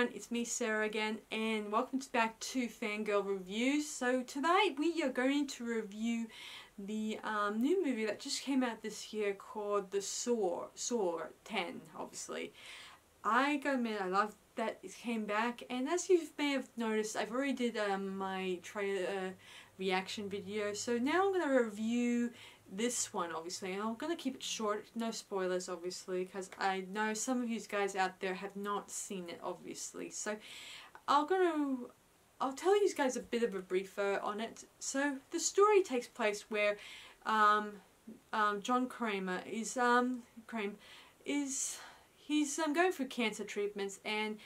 everyone, it's me Sarah again, and welcome back to FanGirl Reviews. So tonight we are going to review the new movie that just came out this year called The Saw 10, obviously. I gotta admit, I love that it came back, and as you may have noticed, I've already did my trailer reaction video, so now I'm going to review this one, obviously, and I'm going to keep it short, no spoilers, obviously, because I know some of you guys out there have not seen it, obviously. So I'll tell you guys a bit of a briefer on it. So the story takes place where John Kramer is he's going through cancer treatments, and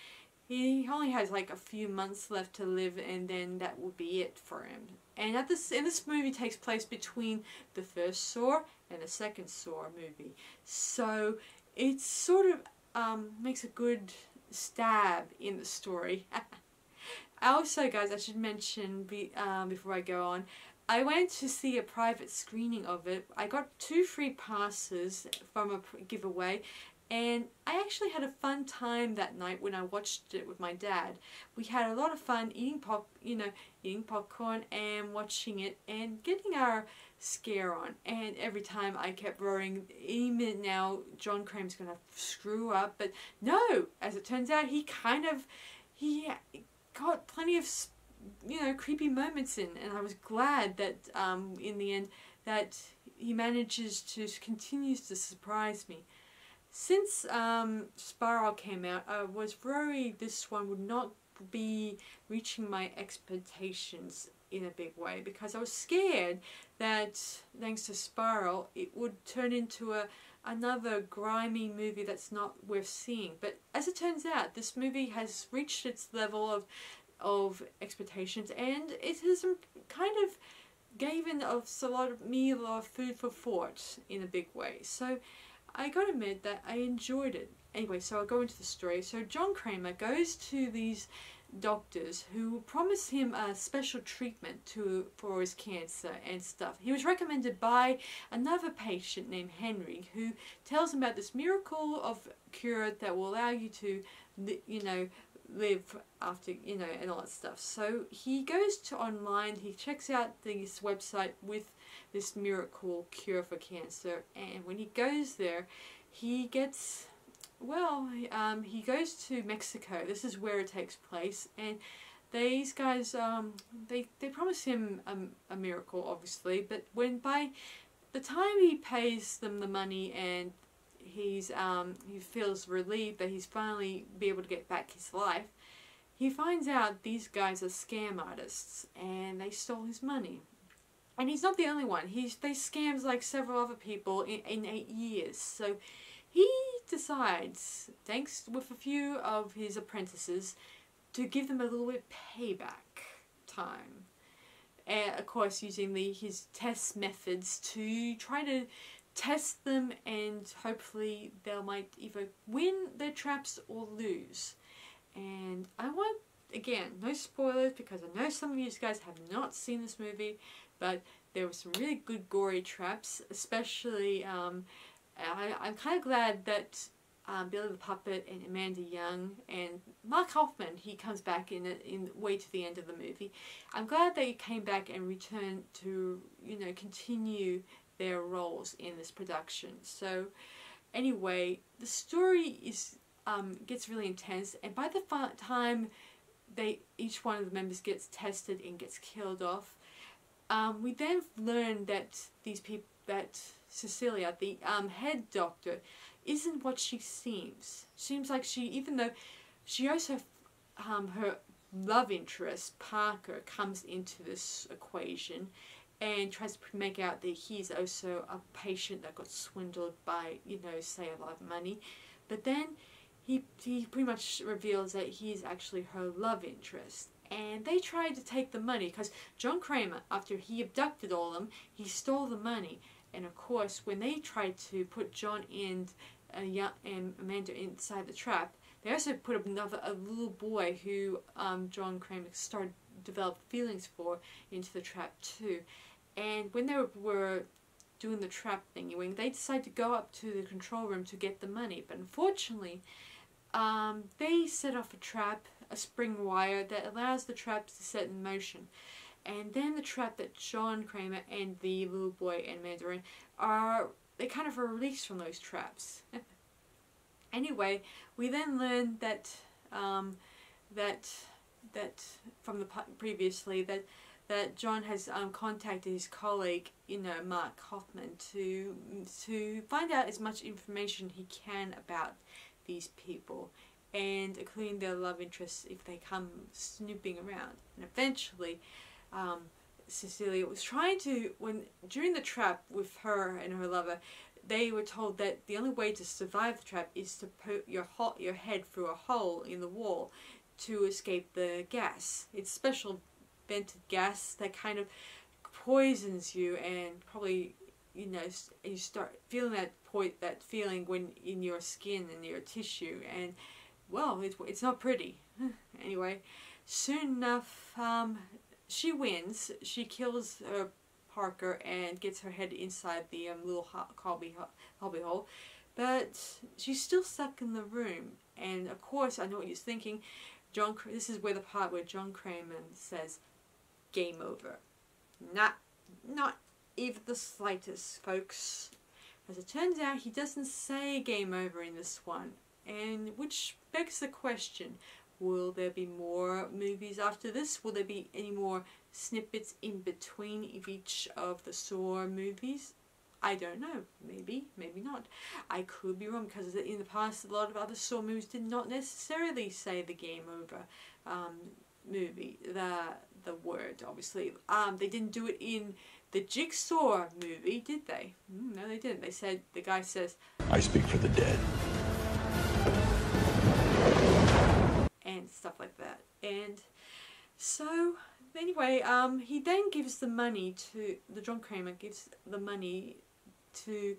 he only has like a few months left to live, and then that will be it for him. And this movie takes place between the first Saw and the second Saw movie, so it sort of makes a good stab in the story. Also, guys, I should mention before I go on, I went to see a private screening of it. I got 2 free passes from a giveaway. And I actually had a fun time that night when I watched it with my dad. We had a lot of fun eating popcorn and watching it and getting our scare on. And every time I kept worrying, even now John Kramer's gonna screw up. But no, as it turns out, he got plenty of creepy moments in, and I was glad that in the end that he continues to surprise me. Since Spiral came out, I was worried this one would not be reaching my expectations in a big way, because I was scared that thanks to Spiral it would turn into another grimy movie that's not worth seeing. But as it turns out, this movie has reached its level of expectations, and it has kind of given us a lot of food for thought in a big way. So I gotta admit that I enjoyed it. Anyway, so I'll go into the story. So John Kramer goes to these doctors who promise him a special treatment for his cancer and stuff. He was recommended by another patient named Henry, who tells him about this miracle of cure that will allow you to, live after, and all that stuff. So he goes to online, he checks out this website with this miracle cure for cancer, and when he goes there, he gets, he goes to Mexico. This is where it takes place, and these guys, they promise him a miracle, obviously, but by the time he pays them the money and he feels relieved that he's finally be able to get back his life, he finds out these guys are scam artists and they stole his money. And he's not the only one. They scammed like several other people in 8 years. So he decides, thanks with a few of his apprentices, to give them a little bit payback time. And of course using his test methods to try to test them, and hopefully they might either win their traps or lose. And I want, again, no spoilers, because I know some of you guys have not seen this movie, but there were some really good gory traps, especially I'm kind of glad that Billy the Puppet and Amanda Young and Mark Hoffman, he comes back in way to the end of the movie. I'm glad they came back and returned to continue their roles in this production. So anyway, the story gets really intense, and by the time each one of the members gets tested and gets killed off, we then learn that Cecilia, the head doctor, isn't what she seems. Seems like even though she also her love interest Parker comes into this equation and tries to make out that he's also a patient that got swindled by, say, a lot of money. But then he pretty much reveals that he's actually her love interest. And they tried to take the money, because John Kramer, after he abducted all of them, he stole the money. And of course, when they tried to put John and Amanda inside the trap, they also put a little boy who John Kramer started develop feelings for into the trap too. And when they were doing the trap thingy, they decided to go up to the control room to get the money. But unfortunately, they set off a trap, a spring wire that allows the trap to set in motion. And then the trap that John Kramer and the little boy and Mandarin they kind of are released from those traps. Anyway, we then learn that that from the previously that John has contacted his colleague, Mark Hoffman, to find out as much information he can about these people, and including their love interests if they come snooping around. And eventually, Cecilia was trying to, during the trap with her and her lover, they were told that the only way to survive the trap is to put your head through a hole in the wall to escape the gas. It's special vented gas that kind of poisons you, and probably you start feeling that feeling when in your skin and your tissue, and well, it's not pretty. Anyway, soon enough, she wins. She kills Parker and gets her head inside the little hobby hole, but she's still stuck in the room. And of course, I know what you're thinking. This is where the part where John Kramer says, "Game over." Not even the slightest, folks. As it turns out, he doesn't say game over in this one, and which begs the question: will there be more movies after this? Will there be any more snippets in between each of the Saw movies? I don't know. Maybe, maybe not. I could be wrong, because in the past a lot of other Saw movies did not necessarily say the game over movie, the word, obviously. They didn't do it in the Jigsaw movie, did they? No, they didn't. They said, the guy says, "I speak for the dead." And stuff like that. And so, anyway, he then gives the money to, John Kramer gives the money to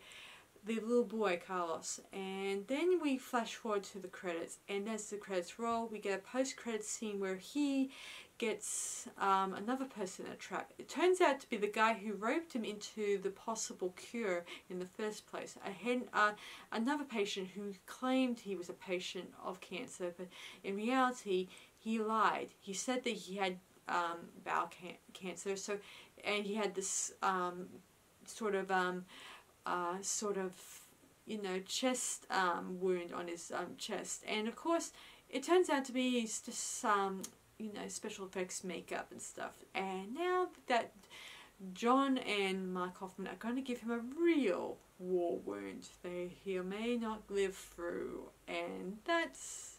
the little boy, Carlos. And then we flash forward to the credits. And as the credits roll, we get a post-credit scene where he gets another person in a trap. It turns out to be the guy who roped him into the possible cure in the first place. Another patient who claimed he was a patient of cancer, but in reality he lied. He said that he had bowel cancer, and he had this chest wound on his chest. And of course, it turns out to be just special effects makeup and stuff. And now that John and Mark Hoffman are going to give him a real war wound that he may not live through, and that's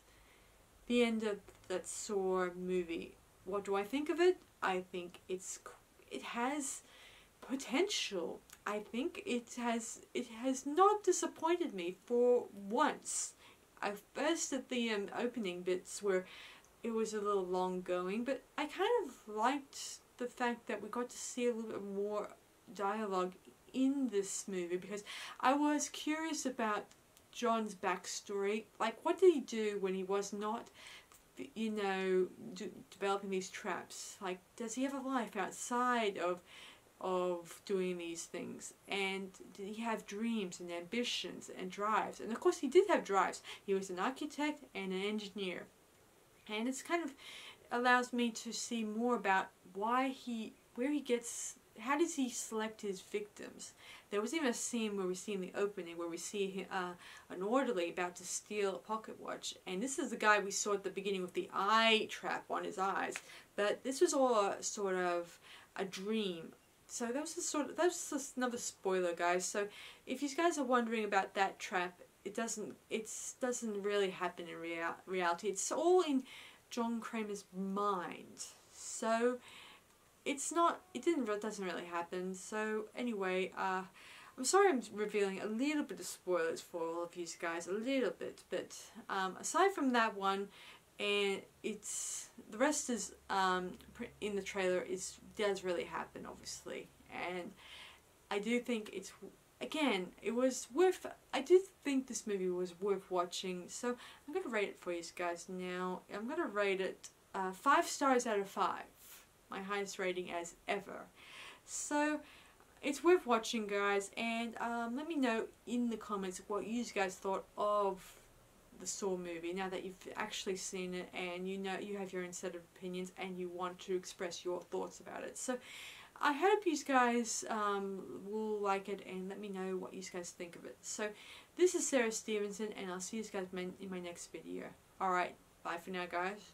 the end of that Saw movie. What do I think of it? I think it has potential. I think it has not disappointed me for once. I've first at the opening bits where it was a little long going, but I kind of liked the fact that we got to see a little bit more dialogue in this movie, because I was curious about John's backstory. Like, what did he do when he was not, developing these traps? Like, does he have a life outside of doing these things? And did he have dreams and ambitions and drives? And of course he did have drives. He was an architect and an engineer. And it's kind of allows me to see more about how does he select his victims. There was even a scene where we see in the opening where we see him, an orderly about to steal a pocket watch, and this is the guy we saw at the beginning with the eye trap on his eyes. But this was all sort of a dream. So that was just another spoiler, guys. So if you guys are wondering about that trap, it doesn't really happen in reality. It's all in John Kramer's mind. So it doesn't really happen. So anyway, I'm sorry I'm revealing a little bit of spoilers for all of you guys, a little bit. But aside from that one, and the rest is in the trailer does really happen, obviously. And I do think I do think this movie was worth watching. So I'm going to rate it for you guys now. I'm going to rate it 5 stars out of 5. My highest rating as ever. So it's worth watching, guys. And let me know in the comments what you guys thought of the Saw movie, now that you've actually seen it and you know you have your own set of opinions and you want to express your thoughts about it. So I hope you guys will like it and let me know what you guys think of it. So this is Sarah Stephenson, and I'll see you guys in my next video. Alright, bye for now, guys.